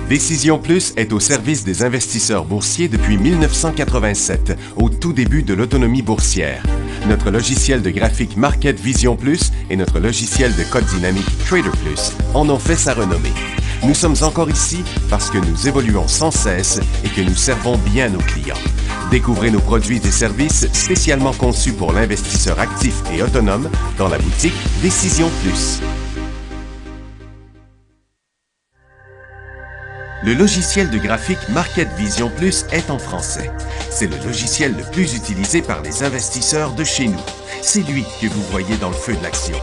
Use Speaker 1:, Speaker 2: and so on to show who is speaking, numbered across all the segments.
Speaker 1: Décision Plus est au service des investisseurs boursiers depuis 1987, au tout début de l'autonomie boursière. Notre logiciel de graphique Market Vision Plus et notre logiciel de code dynamique Trader Plus en ont fait sa renommée. Nous sommes encore ici parce que nous évoluons sans cesse et que nous servons bien nos clients. Découvrez nos produits et services spécialement conçus pour l'investisseur actif et autonome dans la boutique Décision Plus. Le logiciel de graphique Market Vision Plus est en français. C'est le logiciel le plus utilisé par les investisseurs de chez nous. C'est lui que vous voyez dans le feu de l'action.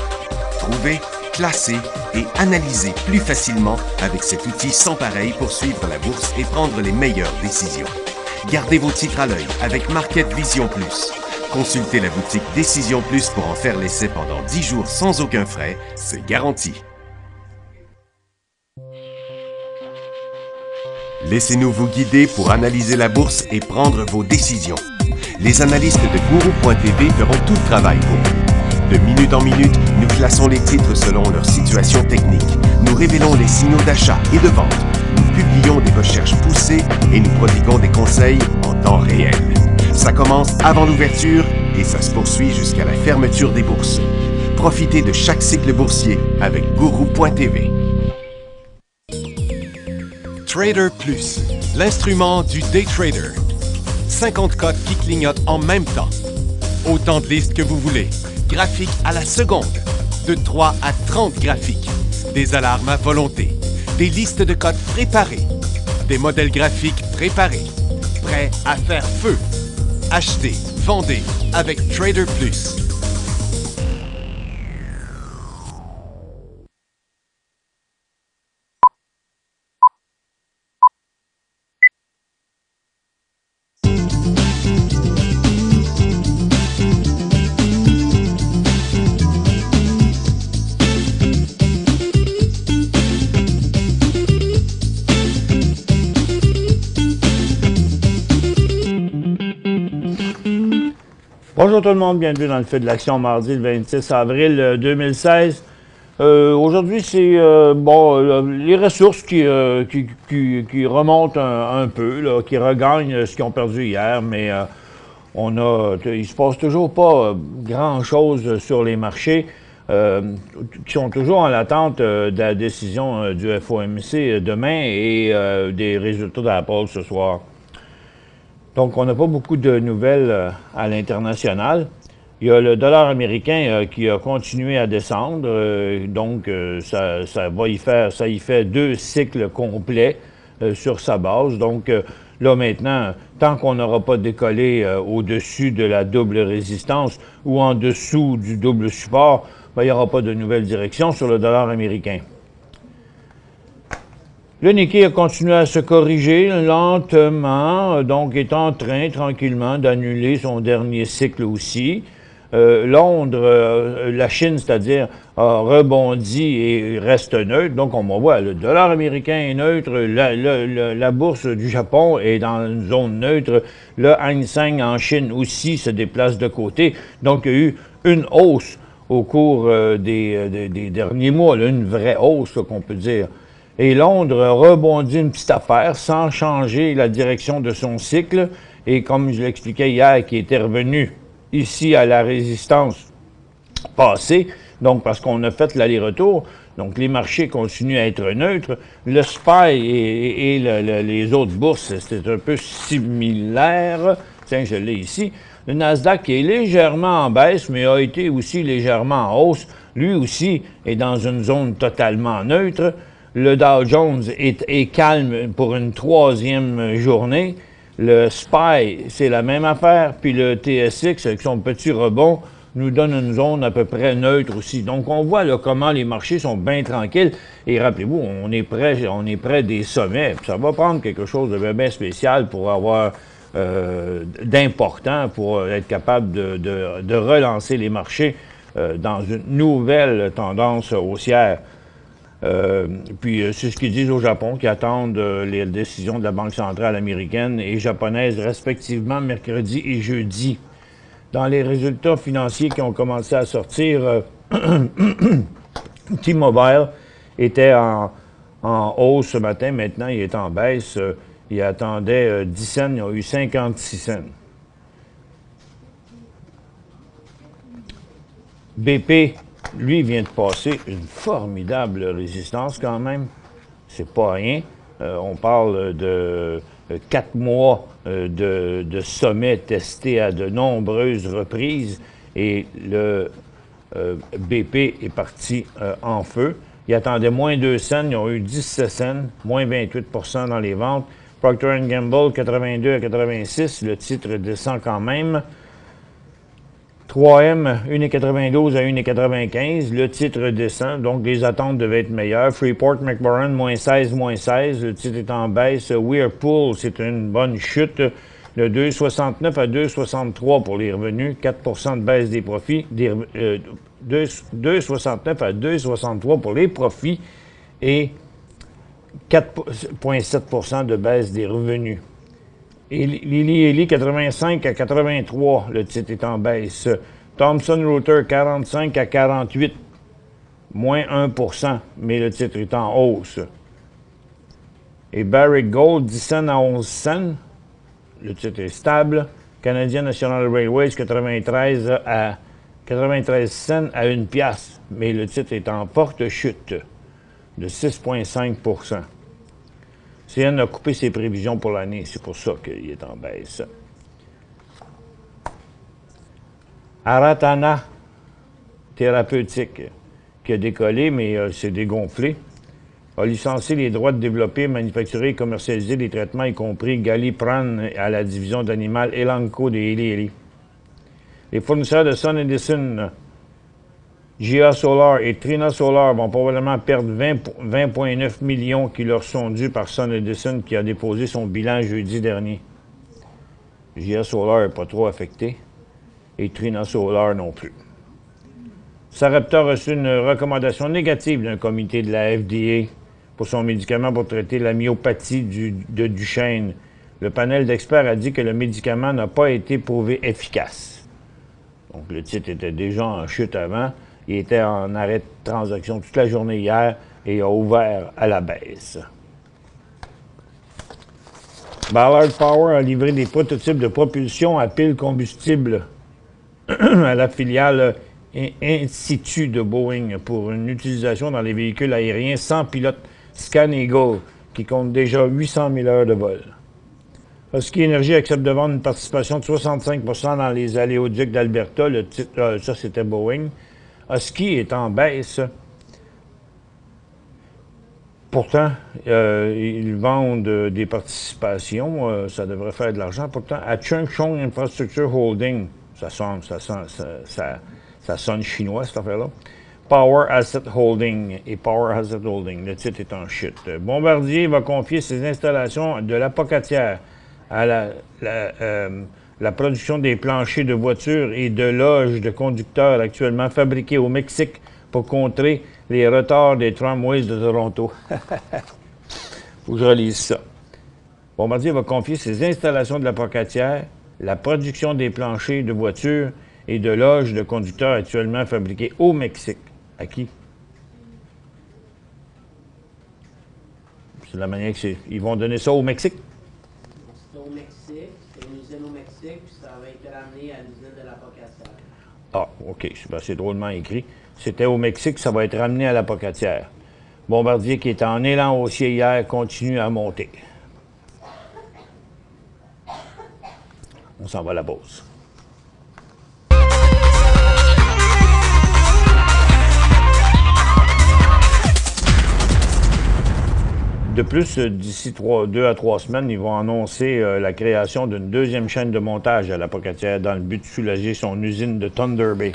Speaker 1: Trouvez, classez et analysez plus facilement avec cet outil sans pareil pour suivre la bourse et prendre les meilleures décisions. Gardez vos titres à l'œil avec Market Vision Plus. Consultez la boutique Décision Plus pour en faire l'essai pendant 10 jours sans aucun frais, c'est garanti. Laissez-nous vous guider pour analyser la bourse et prendre vos décisions. Les analystes de Guru.tv feront tout le travail pour vous. De minute en minute, nous classons les titres selon leur situation technique. Nous révélons les signaux d'achat et de vente. Nous publions des recherches poussées et nous prodiguons des conseils en temps réel. Ça commence avant l'ouverture et ça se poursuit jusqu'à la fermeture des bourses. Profitez de chaque cycle boursier avec Guru.tv. Trader Plus, l'instrument du day trader. 50 cotes qui clignotent en même temps. Autant de listes que vous voulez. Graphiques à la seconde. De 3 à 30 graphiques. Des alarmes à volonté. Des listes de cotes préparées. Des modèles graphiques préparés. Prêts à faire feu. Achetez, vendez avec Trader Plus.
Speaker 2: Bonjour tout le monde, bienvenue dans le feu de l'action mardi le 26 avril 2016. Aujourd'hui, c'est les ressources qui remontent un peu, là, qui regagnent ce qu'ils ont perdu hier, mais il se passe toujours pas grand-chose sur les marchés, qui sont toujours en attente de la décision du FOMC demain et des résultats d'Apple ce soir. Donc, on n'a pas beaucoup de nouvelles à l'international. Il y a le dollar américain qui a continué à descendre. Ça y fait 2 cycles complets sur sa base. Donc, là, maintenant, tant qu'on n'aura pas décollé au-dessus de la double résistance ou en dessous du double support, il n'y aura pas de nouvelle direction sur le dollar américain. Le Nikkei a continué à se corriger lentement, donc est en train tranquillement d'annuler son dernier cycle aussi. Londres, la Chine, c'est-à-dire, a rebondi et reste neutre. Donc, on voit, le dollar américain est neutre, la bourse du Japon est dans une zone neutre, le Hang Seng en Chine aussi se déplace de côté. Donc, il y a eu une hausse au cours des derniers mois, là, une vraie hausse, qu'on peut dire. Et Londres rebondit une petite affaire sans changer la direction de son cycle. Et comme je l'expliquais hier, qui était revenu ici à la résistance passée, donc parce qu'on a fait l'aller-retour, donc les marchés continuent à être neutres. Le SPY et les autres bourses, c'est un peu similaire. Tiens, je l'ai ici. Le Nasdaq est légèrement en baisse, mais a été aussi légèrement en hausse. Lui aussi est dans une zone totalement neutre. Le Dow Jones est calme pour une 3e journée. Le SPY, c'est la même affaire. Puis le TSX, avec son petit rebond, nous donne une zone à peu près neutre aussi. Donc, on voit là, comment les marchés sont bien tranquilles. Et rappelez-vous, on est près des sommets. Ça va prendre quelque chose de bien spécial pour avoir d'important, pour être capable de relancer les marchés dans une nouvelle tendance haussière. C'est ce qu'ils disent au Japon, qui attendent les décisions de la Banque centrale américaine et japonaise, respectivement, mercredi et jeudi. Dans les résultats financiers qui ont commencé à sortir, T-Mobile était en hausse ce matin. Maintenant, il est en baisse. Il attendait 10 cents, il a eu 56 cents. BP, lui, vient de passer une formidable résistance quand même. C'est pas rien. On parle de 4 mois de sommets testés à de nombreuses reprises et le BP est parti en feu. Il attendait moins 2 cents, ils ont eu 17 cents, moins 28 % dans les ventes. Procter & Gamble, 82 à 86, le titre descend quand même. 3M, 1,92 à 1,95, le titre descend, donc les attentes devaient être meilleures. Freeport McMoran, moins 16, le titre est en baisse. Whirlpool, c'est une bonne chute, de 2,69 à 2,63 pour les revenus, 4 % de baisse des profits, 2,69 à 2,63 pour les profits et 4,7 % de baisse des revenus. Et Lilly 85 à 83, le titre est en baisse. Thomson Reuters 45 à 48, moins 1 %, mais le titre est en hausse. Et Barrick Gold 10 cents à 11 cents, le titre est stable. Canadian National Railways 93 cents à 1 piastre, mais le titre est en forte chute de 6,5 %. CN a coupé ses prévisions pour l'année, c'est pour ça qu'il est en baisse. Aratana Thérapeutique, qui a décollé, mais s'est dégonflé, a licencié les droits de développer, manufacturer et commercialiser les traitements, y compris Galliprant à la division d'animal Elanco de Eli Lilly. Les fournisseurs de Sun Edison, GA Solar et Trina Solar vont probablement perdre 20,9 millions qui leur sont dus par Sun Edison qui a déposé son bilan jeudi dernier. GA Solar n'est pas trop affecté et Trina Solar non plus. Sarepta a reçu une recommandation négative d'un comité de la FDA pour son médicament pour traiter la myopathie de Duchenne. Le panel d'experts a dit que le médicament n'a pas été prouvé efficace. Donc le titre était déjà en chute avant. Il était en arrêt de transaction toute la journée hier et a ouvert à la baisse. Ballard Power a livré des prototypes de propulsion à pile combustible à la filiale In-situ de Boeing pour une utilisation dans les véhicules aériens sans pilote Scan Eagle qui compte déjà 800 000 heures de vol. Husky Energy accepte de vendre une participation de 65 % dans les aléoducs d'Alberta. Le titre, ça c'était Boeing. Husky est en baisse. Pourtant, ils vendent des participations. Ça devrait faire de l'argent. Pourtant, à Chung Chong Infrastructure Holding, ça sonne chinois, cette affaire-là. Power Asset Holding et Power Asset Holding. Le titre est en chute. Bombardier va confier ses installations de l'Apocatière à la production des planchers de voitures et de loges de conducteurs actuellement fabriqués au Mexique pour contrer les retards des tramways de Toronto. Faut que je relise ça. Bombardier va confier ses installations de l'Apocatière, la production des planchers de voitures et de loges de conducteurs actuellement fabriqués au Mexique. À qui? C'est la manière que c'est. Ils vont donner ça au Mexique?
Speaker 3: C'est au Mexique, c'est une usine au Mexique, puis ça va être ramené à l'usine de l'Apocatière.
Speaker 2: Ah, OK. C'est drôlement écrit. C'était au Mexique, ça va être ramené à l'Apocatière. Bombardier, qui était en élan haussier hier, continue à monter. On s'en va à la pause. De plus, d'ici 2 à 3 semaines, ils vont annoncer la création d'une deuxième chaîne de montage à l'Apocatière dans le but de soulager son usine de Thunder Bay.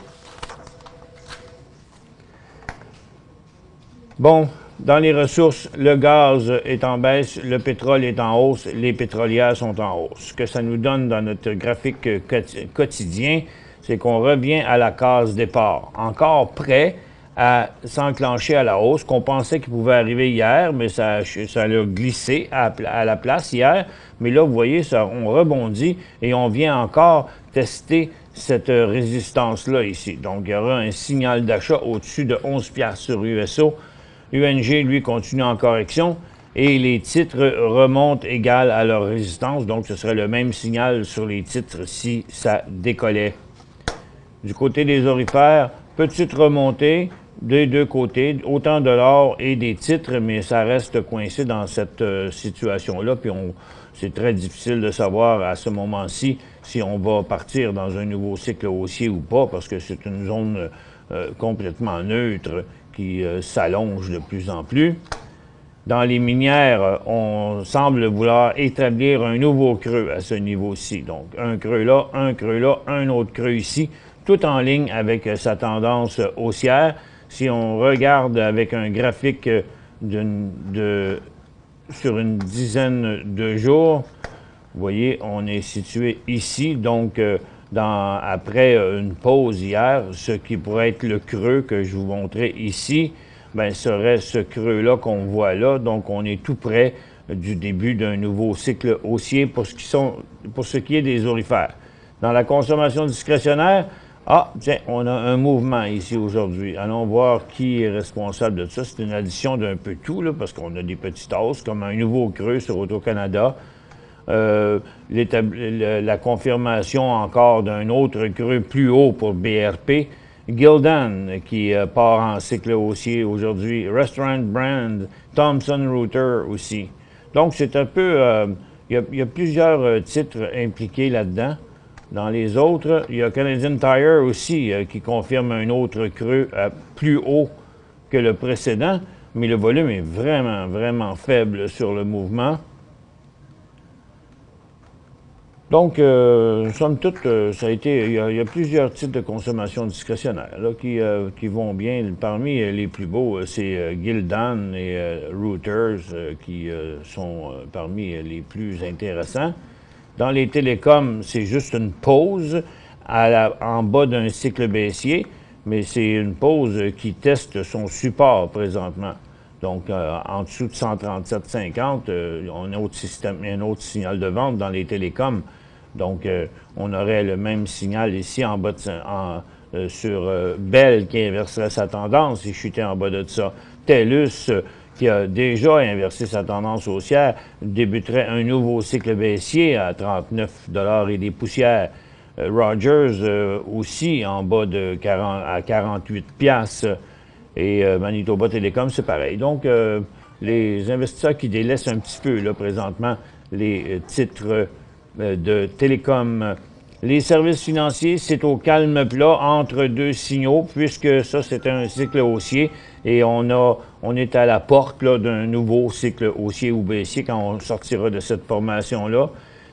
Speaker 2: Bon, dans les ressources, le gaz est en baisse, le pétrole est en hausse, les pétrolières sont en hausse. Ce que ça nous donne dans notre graphique quotidien, c'est qu'on revient à la case départ, encore prêt à s'enclencher à la hausse, qu'on pensait qu'il pouvait arriver hier, mais ça a glissé à la place hier. Mais là, vous voyez, on rebondit et on vient encore tester cette résistance-là ici. Donc, il y aura un signal d'achat au-dessus de 11$ sur USO UNG, lui, continue en correction. Et les titres remontent égal à leur résistance. Donc, ce serait le même signal sur les titres si ça décollait. Du côté des orifères, petite remontée des deux côtés, autant de l'or et des titres, mais ça reste coincé dans cette situation-là. Puis c'est très difficile de savoir à ce moment-ci si on va partir dans un nouveau cycle haussier ou pas, parce que c'est une zone complètement neutre qui s'allonge de plus en plus. Dans les minières, on semble vouloir établir un nouveau creux à ce niveau-ci. Donc, un creux là, un autre creux ici, tout en ligne avec sa tendance haussière. Si on regarde avec un graphique sur une dizaine de jours, vous voyez, on est situé ici, donc après une pause hier, ce qui pourrait être le creux que je vous montrais ici, bien, serait ce creux-là qu'on voit là. Donc, on est tout près du début d'un nouveau cycle haussier pour ce qui est des orifères. Dans la consommation discrétionnaire, tiens, on a un mouvement ici aujourd'hui. Allons voir qui est responsable de ça. C'est une addition d'un peu tout, là, parce qu'on a des petites hausses, comme un nouveau creux sur Auto-Canada. La confirmation encore d'un autre creux plus haut pour BRP. Gildan, qui part en cycle haussier aujourd'hui. Restaurant Brand, Thomson Reuters aussi. Donc, c'est un peu... il y a plusieurs titres impliqués là-dedans. Dans les autres, il y a Canadian Tire aussi qui confirme un autre creux plus haut que le précédent, mais le volume est vraiment, vraiment faible sur le mouvement. Donc, somme toute, ça a été, il y a plusieurs types de consommation discrétionnaire là, qui vont bien. Parmi les plus beaux, c'est Gildan et Reuters qui sont parmi les plus intéressants. Dans les télécoms, c'est juste une pause en bas d'un cycle baissier, mais c'est une pause qui teste son support présentement. Donc, en dessous de 137,50, on a un autre signal de vente dans les télécoms. Donc, on aurait le même signal ici en bas sur Bell qui inverserait sa tendance et chutait en bas de ça. TELUS, qui a déjà inversé sa tendance haussière, débuterait un nouveau cycle baissier à 39 $ et des poussières. Rogers aussi en bas à 48 $. Et Manitoba Telecom, c'est pareil. Donc, les investisseurs qui délaissent un petit peu, là, présentement, les titres de télécom. Les services financiers, c'est au calme plat entre deux signaux, puisque ça, c'est un cycle haussier et on est à la porte d'un nouveau cycle haussier ou baissier quand on sortira de cette formation-là.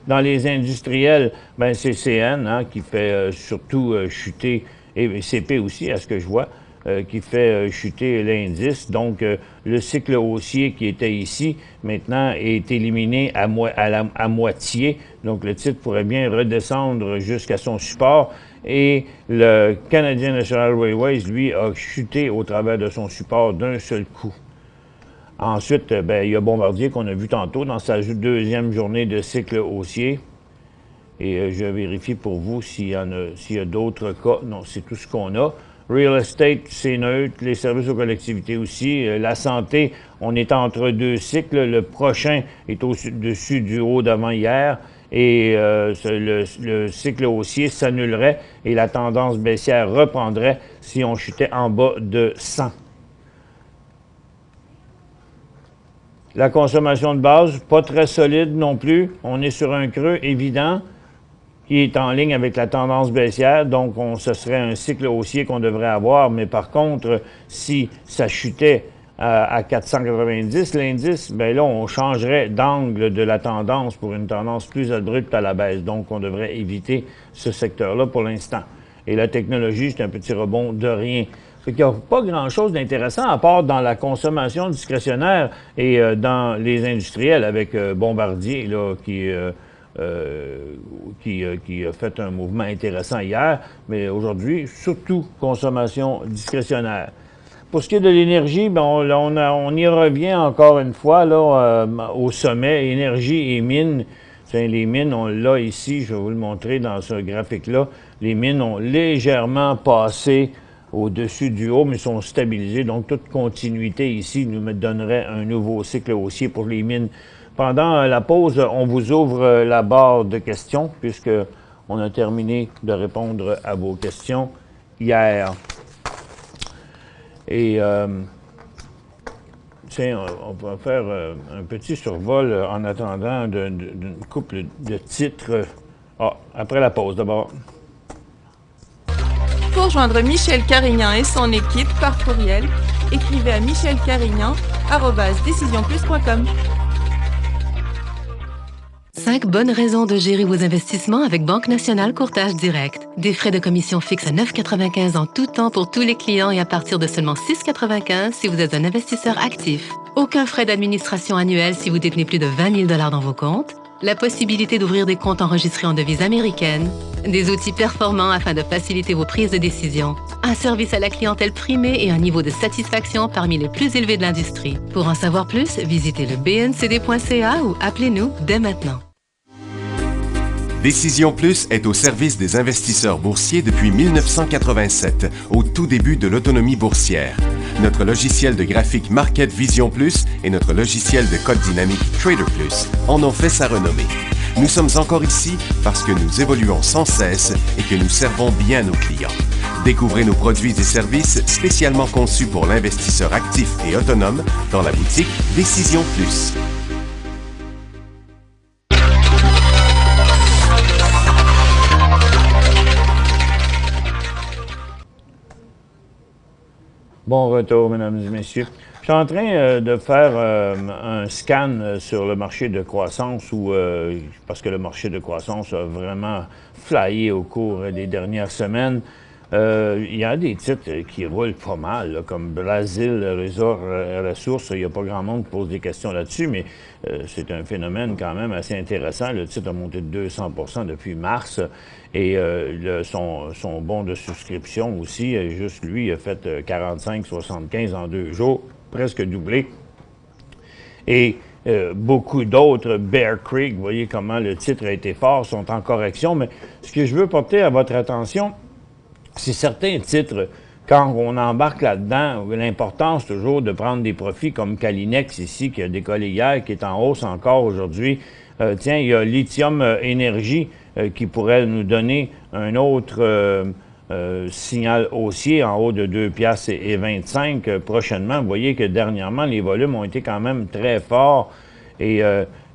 Speaker 2: Dans les industriels, ben c'est CN qui fait surtout chuter, et CP aussi, à ce que je vois, qui fait chuter l'indice. Donc, le cycle haussier qui était ici, maintenant, est éliminé à moitié. Donc, le titre pourrait bien redescendre jusqu'à son support. Et le Canadian National Railways, lui, a chuté au travers de son support d'un seul coup. Ensuite, il y a Bombardier qu'on a vu tantôt dans sa deuxième journée de cycle haussier. Et je vérifie pour vous s'il y a d'autres cas. Non, c'est tout ce qu'on a. Real estate, c'est neutre. Les services aux collectivités aussi. La santé, on est entre deux cycles. Le prochain est au-dessus du haut d'avant-hier. Et le cycle haussier s'annulerait et la tendance baissière reprendrait si on chutait en bas de 100. La consommation de base, pas très solide non plus. On est sur un creux évident qui est en ligne avec la tendance baissière. Donc, ce serait un cycle haussier qu'on devrait avoir. Mais par contre, si ça chutait à 490, l'indice, bien là, on changerait d'angle de la tendance pour une tendance plus abrupte à la baisse. Donc, on devrait éviter ce secteur-là pour l'instant. Et la technologie, c'est un petit rebond de rien. Il n'y a pas grand-chose d'intéressant à part dans la consommation discrétionnaire et dans les industriels avec Bombardier là, qui a fait un mouvement intéressant hier, mais aujourd'hui, surtout consommation discrétionnaire. Pour ce qui est de l'énergie, ben on y revient encore une fois là, au sommet, énergie et mines. Les mines, on l'a ici, je vais vous le montrer dans ce graphique-là. Les mines ont légèrement passé au-dessus du haut, mais sont stabilisés. Donc, toute continuité ici nous donnerait un nouveau cycle haussier pour les mines. Pendant la pause, on vous ouvre la barre de questions, puisque on a terminé de répondre à vos questions hier. Et tiens, on va faire un petit survol en attendant d'une couple de titres. Après la pause d'abord.
Speaker 4: Pour joindre Michel Carignan et son équipe par courriel, écrivez à michelcarignan@decisionplus.com.
Speaker 5: 5 bonnes raisons de gérer vos investissements avec Banque Nationale Courtage Direct. Des frais de commission fixes à 9,95 en tout temps pour tous les clients et à partir de seulement 6,95 si vous êtes un investisseur actif. Aucun frais d'administration annuel si vous détenez plus de 20 000 $ dans vos comptes. La possibilité d'ouvrir des comptes enregistrés en devise américaine. Des outils performants afin de faciliter vos prises de décision. Un service à la clientèle primé et un niveau de satisfaction parmi les plus élevés de l'industrie. Pour en savoir plus, visitez le bncd.ca ou appelez-nous dès maintenant.
Speaker 1: Décision Plus est au service des investisseurs boursiers depuis 1987, au tout début de l'autonomie boursière. Notre logiciel de graphique Market Vision Plus et notre logiciel de code dynamique Trader Plus en ont fait sa renommée. Nous sommes encore ici parce que nous évoluons sans cesse et que nous servons bien nos clients. Découvrez nos produits et services spécialement conçus pour l'investisseur actif et autonome dans la boutique Décision Plus.
Speaker 2: Bon retour, mesdames et messieurs. Je suis en train de faire un scan sur le marché de croissance parce que le marché de croissance a vraiment flyé au cours des dernières semaines. Il y a des titres qui roulent pas mal, là, comme Brazil Ressources. Il n'y a pas grand monde qui pose des questions là-dessus, mais c'est un phénomène quand même assez intéressant. Le titre a monté de 200% depuis mars et son bon de souscription aussi, juste lui, a fait 45,75 en 2 jours, presque doublé. Et beaucoup d'autres, Bear Creek, vous voyez comment le titre a été fort, sont en correction. Mais ce que je veux porter à votre attention, c'est certains titres, quand on embarque là-dedans, l'importance toujours de prendre des profits comme Calinex ici, qui a décollé hier, qui est en hausse encore aujourd'hui. Tiens, il y a Lithium Énergie qui pourrait nous donner un autre signal haussier en haut de 2,25 $ prochainement. Vous voyez que dernièrement, les volumes ont été quand même très forts et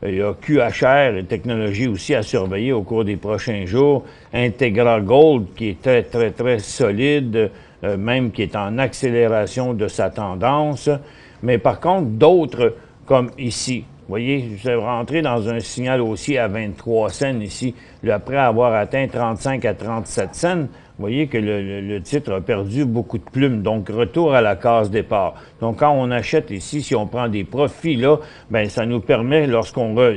Speaker 2: il y a QHR et technologie aussi à surveiller au cours des prochains jours. Integra Gold qui est très, très, très solide, même qui est en accélération de sa tendance. Mais par contre, d'autres comme ici, vous voyez, je vais rentrer dans un signal haussier à 23 cents ici, après avoir atteint 35 à 37 cents. Vous voyez que le titre a perdu beaucoup de plumes, donc retour à la case départ. Donc, quand on achète ici, si on prend des profits là, bien, ça nous permet,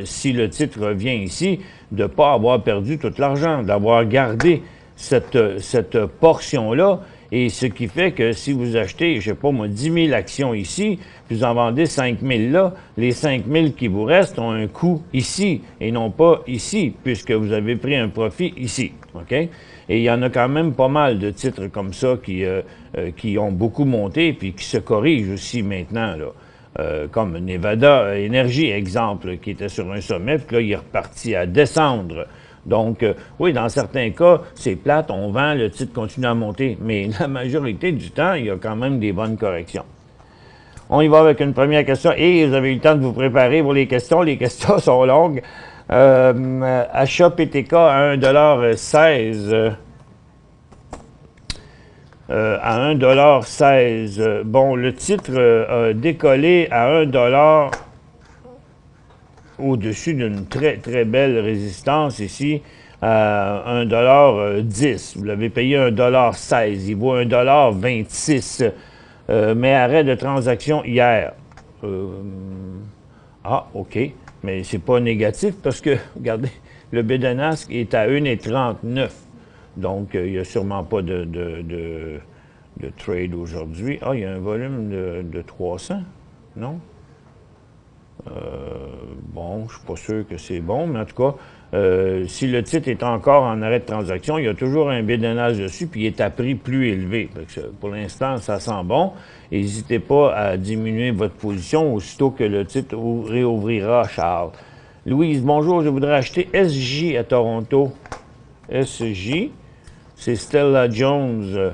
Speaker 2: si le titre revient ici, de ne pas avoir perdu tout l'argent, d'avoir gardé cette portion-là. Et ce qui fait que si vous achetez, je sais pas moi, 10 000 actions ici, puis vous en vendez 5 000 là, les 5 000 qui vous restent ont un coût ici et non pas ici, puisque vous avez pris un profit ici. OK? Et il y en a quand même pas mal de titres comme ça qui ont beaucoup monté puis qui se corrigent aussi maintenant, là. Comme Nevada Energy, exemple, qui était sur un sommet, puis là, il est reparti à descendre. Donc, oui, dans certains cas, c'est plate, on vend, le titre continue à monter, mais la majorité du temps, il y a quand même des bonnes corrections. On y va avec une première question, et vous avez eu le temps de vous préparer pour les questions sont longues. Achat PTK à 1,16 $. À 1,16 $. Bon, le titre a décollé à 1 $ au-dessus d'une très, très belle résistance ici, à 1,10 $. Vous l'avez payé 1,16 $. Il vaut 1,26 $. Mais arrêt de transaction hier. OK. Mais c'est pas négatif parce que, regardez, le Bédonasque est à 1,39 $. Donc, il n'y a sûrement pas de trade aujourd'hui. Il y a un volume de 300, non? Bon, je ne suis pas sûr que c'est bon, mais en tout cas, si le titre est encore en arrêt de transaction, il y a toujours un bidonnage dessus, puis il est à prix plus élevé. Pour l'instant, ça sent bon. N'hésitez pas à diminuer votre position aussitôt que le titre réouvrira, Charles. Louise, bonjour, je voudrais acheter SJ à Toronto. SJ, c'est Stella Jones.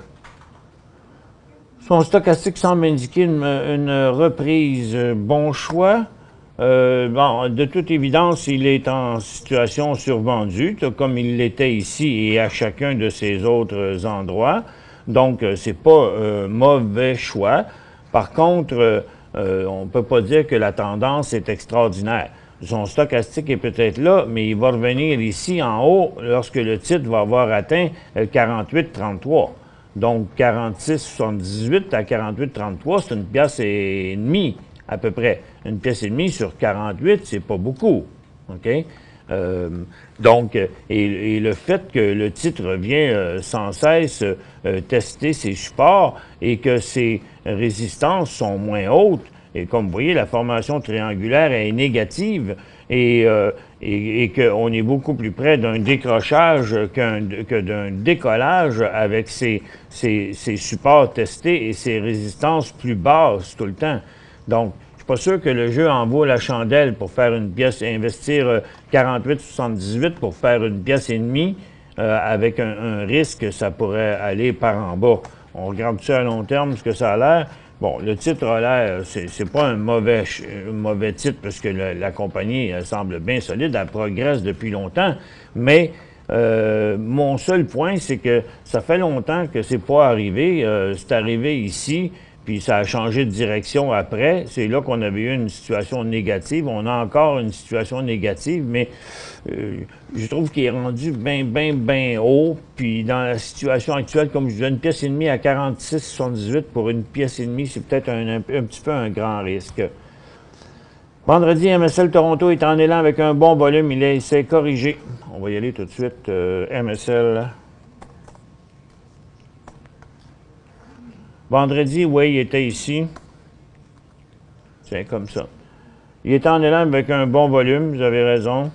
Speaker 2: Son stochastique semble indiquer une reprise. Bon choix. Bon, de toute évidence, il est en situation survendue, comme il l'était ici et à chacun de ces autres endroits. Donc, c'est pas mauvais choix. Par contre, on peut pas dire que la tendance est extraordinaire. Son stochastique est peut-être là, mais il va revenir ici en haut lorsque le titre va avoir atteint 48,33. Donc, 46,78 à 48,33, c'est une pièce et demie, à peu près. Une pièce et demie sur 48, c'est pas beaucoup. OK? Donc, et le fait que le titre revient sans cesse tester ses supports et que ses résistances sont moins hautes, et comme vous voyez, la formation triangulaire est négative et qu'on est beaucoup plus près d'un décrochage que d'un décollage avec ses supports testés et ses résistances plus basses tout le temps. Donc, je suis pas sûr que le jeu en vaut la chandelle pour faire une pièce, investir 48,78 pour faire une pièce et demie avec un risque, ça pourrait aller par en bas. On regarde ça à long terme, ce que ça a l'air. Bon, le titre a l'air, c'est pas un mauvais titre parce que la compagnie elle semble bien solide, elle progresse depuis longtemps, mais mon seul point, c'est que ça fait longtemps que c'est pas arrivé. C'est arrivé ici, puis ça a changé de direction après. C'est là qu'on avait eu une situation négative. On a encore une situation négative, mais je trouve qu'il est rendu bien haut. Puis dans la situation actuelle, comme je disais, une pièce et demie à 46,78 pour une pièce et demie, c'est peut-être un petit peu un grand risque. Vendredi, MSL Toronto est en élan avec un bon volume. Il s'est corrigé. On va y aller tout de suite. MSL. Vendredi, oui, il était ici. C'est comme ça. Il est en élan avec un bon volume, vous avez raison.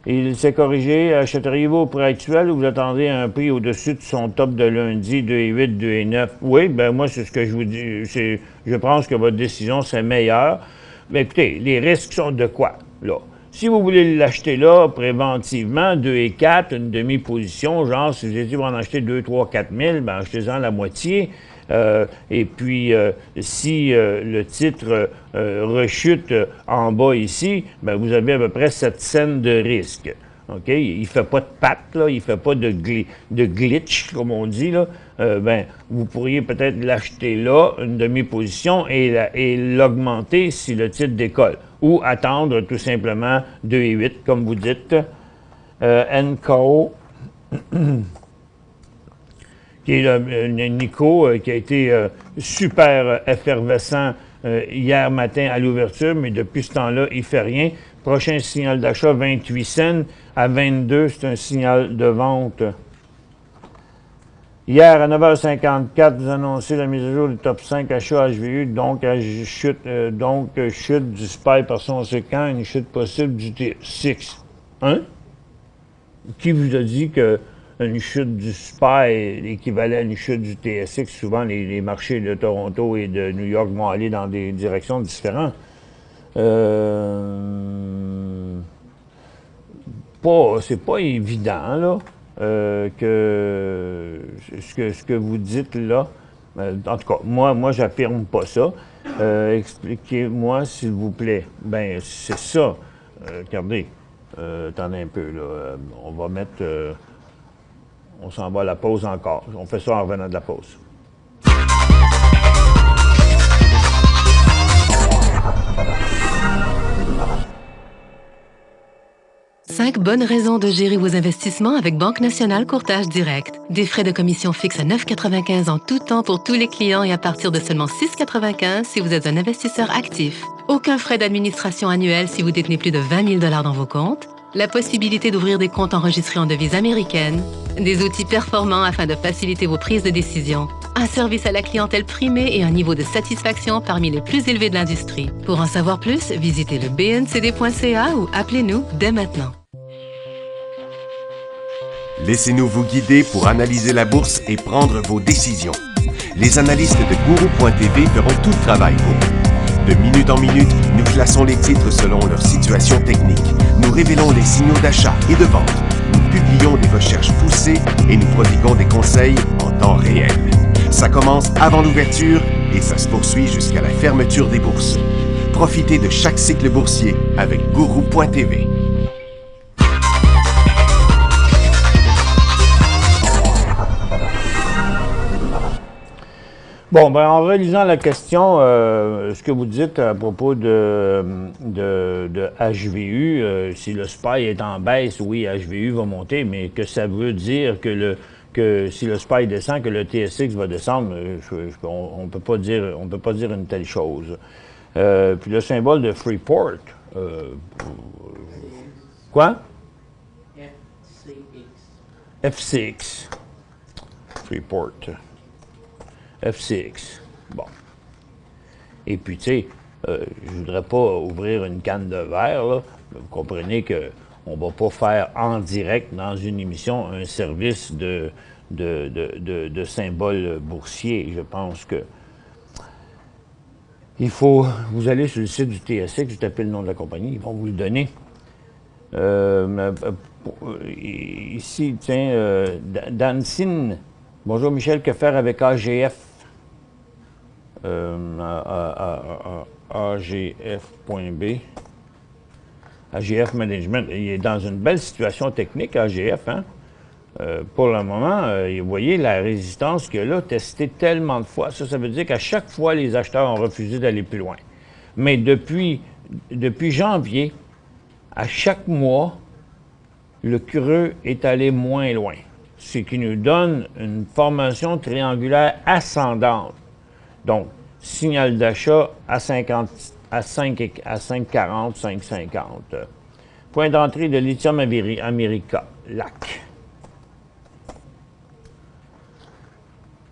Speaker 2: Il s'est corrigé. Achèteriez-vous au prix actuel ou vous attendez un prix au-dessus de son top de lundi, 2,8, 2,9? Oui, bien moi, c'est ce que je vous dis. Je pense que votre décision serait meilleure. Mais écoutez, les risques sont de quoi, là? Si vous voulez l'acheter là, préventivement, 2,4, une demi-position, genre, si vous étiez pour en acheter 2, 3, 4 000, bien, achetez-en la moitié. Et puis, si le titre rechute en bas ici, bien, vous avez à peu près 7 cents de risque. OK? Il ne fait pas de patte, là, il ne fait pas de glitch, comme on dit, là. Ben, vous pourriez peut-être l'acheter là, une demi-position, et l'augmenter si le titre décolle. Ou attendre tout simplement 2,8, comme vous dites. NCO, qui est Nico, qui a été super effervescent hier matin à l'ouverture, mais depuis ce temps-là, il ne fait rien. Prochain signal d'achat, 28 cents. À 22, c'est un signal de vente. Hier, à 9h54, vous annoncez la mise à jour du top 5 achats HVU, donc chute du SPY par son séquent, une chute possible du T6. Hein? Qui vous a dit qu'une chute du SPY équivalait à une chute du TSX? Souvent, les marchés de Toronto et de New York vont aller dans des directions différentes. C'est pas évident, là, que ce que vous dites là. En tout cas, moi j'affirme pas ça. Expliquez-moi, s'il vous plaît. Ben, c'est ça. Regardez. Attendez un peu, là. On va mettre... on s'en va à la pause encore. On fait ça en revenant de la pause.
Speaker 5: Cinq bonnes raisons de gérer vos investissements avec Banque Nationale Courtage Direct. Des frais de commission fixes à 9,95 en tout temps pour tous les clients et à partir de seulement 6,95 si vous êtes un investisseur actif. Aucun frais d'administration annuel si vous détenez plus de 20 000 $ dans vos comptes. La possibilité d'ouvrir des comptes enregistrés en devise américaine. Des outils performants afin de faciliter vos prises de décision. Un service à la clientèle primé et un niveau de satisfaction parmi les plus élevés de l'industrie. Pour en savoir plus, visitez le bncd.ca ou appelez-nous dès maintenant.
Speaker 1: Laissez-nous vous guider pour analyser la bourse et prendre vos décisions. Les analystes de Guru.tv feront tout le travail pour vous. De minute en minute, nous classons les titres selon leur situation technique. Nous révélons les signaux d'achat et de vente. Nous publions des recherches poussées et nous prodiguons des conseils en temps réel. Ça commence avant l'ouverture et ça se poursuit jusqu'à la fermeture des bourses. Profitez de chaque cycle boursier avec Guru.tv.
Speaker 2: Bon, ben, en relisant la question, ce que vous dites à propos de HVU, si le SPY est en baisse, oui, HVU va monter, mais que ça veut dire que si le SPY descend, que le TSX va descendre, on peut pas dire une telle chose. Puis le symbole de Freeport, quoi? FCX. Freeport. FCX. Bon. Et puis, tu sais, je voudrais pas ouvrir une canne de verre, là. Vous comprenez qu'on ne va pas faire en direct dans une émission un service de symboles boursiers. Je pense que il faut, vous allez sur le site du TSX, vous tapez le nom de la compagnie, ils vont vous le donner. Ici, tiens, Dancine. Bonjour Michel, que faire avec AGF? AGF.B. AGF Management. Il est dans une belle situation technique, AGF, hein? Pour le moment, vous voyez la résistance qu'il y a là, testée tellement de fois. Ça veut dire qu'à chaque fois, les acheteurs ont refusé d'aller plus loin. Mais depuis janvier, à chaque mois, le creux est allé moins loin. Ce qui nous donne une formation triangulaire ascendante. Donc, signal d'achat à 5,40, 5,50. Point d'entrée de Lithium America, LAC.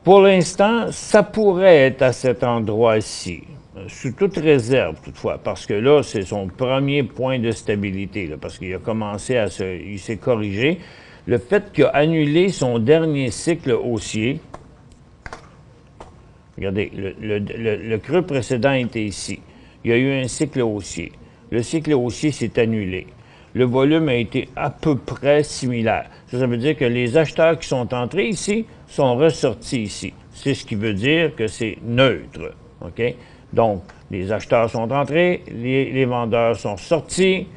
Speaker 2: Pour l'instant, ça pourrait être à cet endroit-ci, sous toute réserve toutefois, parce que là, c'est son premier point de stabilité, là, parce qu'il a commencé il s'est corrigé. Le fait qu'il a annulé son dernier cycle haussier, regardez, le creux précédent était ici. Il y a eu un cycle haussier. Le cycle haussier s'est annulé. Le volume a été à peu près similaire. Ça veut dire que les acheteurs qui sont entrés ici sont ressortis ici. C'est ce qui veut dire que c'est neutre. OK? Donc, les acheteurs sont entrés, les vendeurs sont sortis,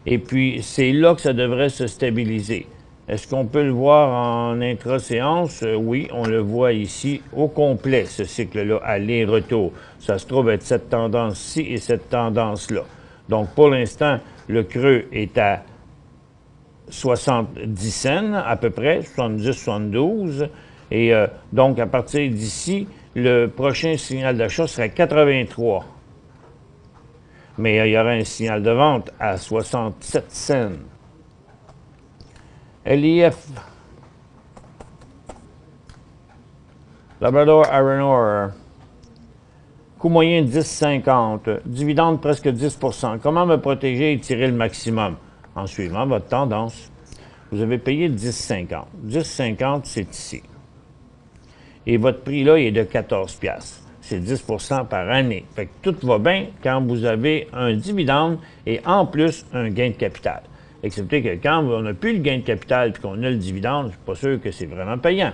Speaker 2: et puis c'est là que ça devrait se stabiliser. Est-ce qu'on peut le voir en intra-séance? Oui, on le voit ici au complet, ce cycle-là, aller-retour. Ça se trouve être cette tendance-ci et cette tendance-là. Donc, pour l'instant, le creux est à 70 cents, à peu près, 70-72. Et donc, à partir d'ici, le prochain signal d'achat serait 83. Mais il y aura un signal de vente à 67 cents. LIF. Labrador Iron Ore. Coût moyen 10,50. Dividende presque 10 %. Comment me protéger et tirer le maximum? En suivant votre tendance. Vous avez payé 10,50. 10,50, c'est ici. Et votre prix là, il est de 14 $. C'est 10 % par année. Fait que tout va bien quand vous avez un dividende et en plus un gain de capital. Excepté que quand on n'a plus le gain de capital et qu'on a le dividende, je ne suis pas sûr que c'est vraiment payant.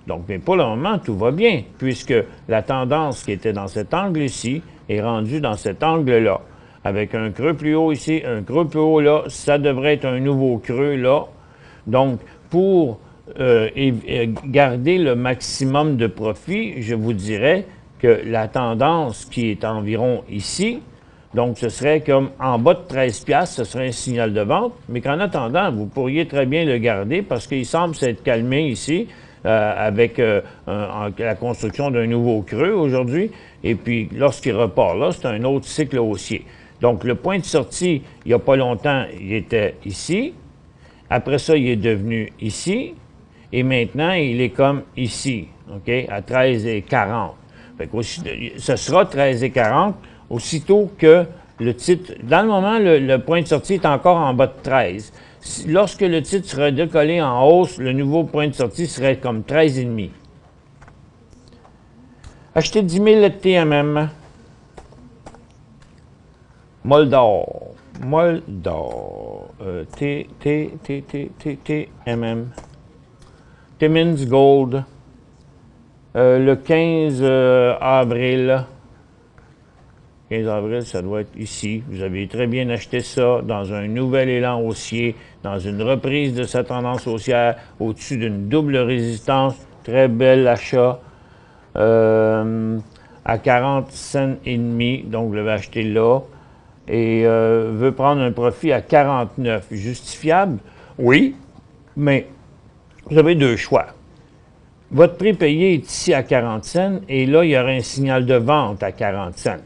Speaker 2: Donc, mais pour le moment, tout va bien, puisque la tendance qui était dans cet angle-ci est rendue dans cet angle-là. Avec un creux plus haut ici, un creux plus haut là, ça devrait être un nouveau creux là. Donc, pour garder le maximum de profit, je vous dirais que la tendance qui est environ ici, donc ce serait comme en bas de 13 $, ce serait un signal de vente, mais qu'en attendant, vous pourriez très bien le garder parce qu'il semble s'être calmé ici avec la construction d'un nouveau creux aujourd'hui. Et puis, lorsqu'il repart là, c'est un autre cycle haussier. Donc, le point de sortie, il n'y a pas longtemps, il était ici. Après ça, il est devenu ici. Et maintenant, il est comme ici, OK, à 13,40. Fait que ce sera 13,40 aussitôt que Le titre, dans le moment, le point de sortie est encore en bas de 13. Lorsque le titre sera décollé en hausse, le nouveau point de sortie serait comme 13,5. Acheter 10 000 de TMM. Moldor. TMM. Timmins Gold. Le 15 avril. 15 avril, ça doit être ici. Vous avez très bien acheté ça dans un nouvel élan haussier, dans une reprise de sa tendance haussière, au-dessus d'une double résistance. Très bel achat. À 40 cents et demi, donc vous l'avez acheté là. Et veut prendre un profit à 49. Justifiable? Oui, mais vous avez deux choix. Votre prix payé est ici à 40 cents et là, il y aura un signal de vente à 40 cents.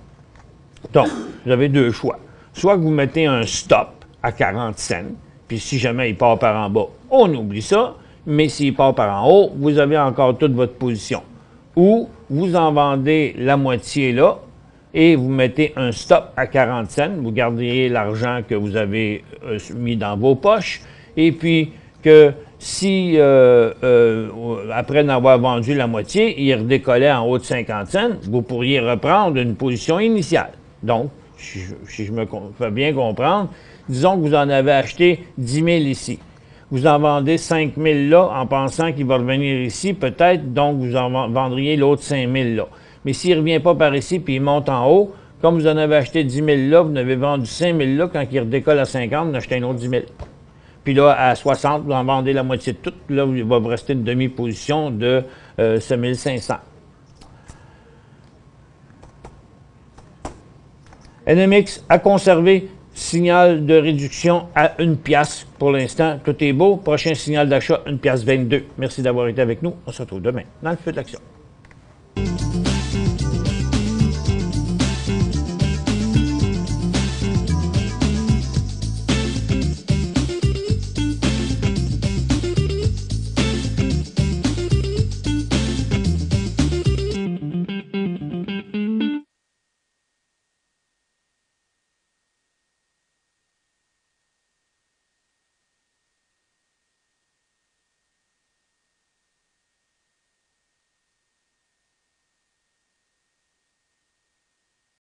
Speaker 2: Donc, vous avez deux choix. Soit que vous mettez un stop à 40 cents, puis si jamais il part par en bas, on oublie ça, mais s'il part par en haut, vous avez encore toute votre position. Ou vous en vendez la moitié là, et vous mettez un stop à 40 cents, vous garderiez l'argent que vous avez mis dans vos poches, et puis que si, après n'avoir vendu la moitié, il redécollait en haut de 50 cents, vous pourriez reprendre une position initiale. Donc, si je me fais bien comprendre, disons que vous en avez acheté 10 000 ici. Vous en vendez 5 000 là en pensant qu'il va revenir ici, peut-être, donc vous en vendriez l'autre 5 000 là. Mais s'il ne revient pas par ici puis il monte en haut, comme vous en avez acheté 10 000 là, vous en avez vendu 5 000 là, quand il redécolle à 50, vous en achetez un autre 10 000. Puis là, à 60, vous en vendez la moitié de tout. Là, il va vous rester une demi-position de 7 500. NMX à conserver, signal de réduction à 1 piastre pour l'instant. Tout est beau. Prochain signal d'achat, 1,22 $. Merci d'avoir été avec nous. On se retrouve demain dans le feu de l'action.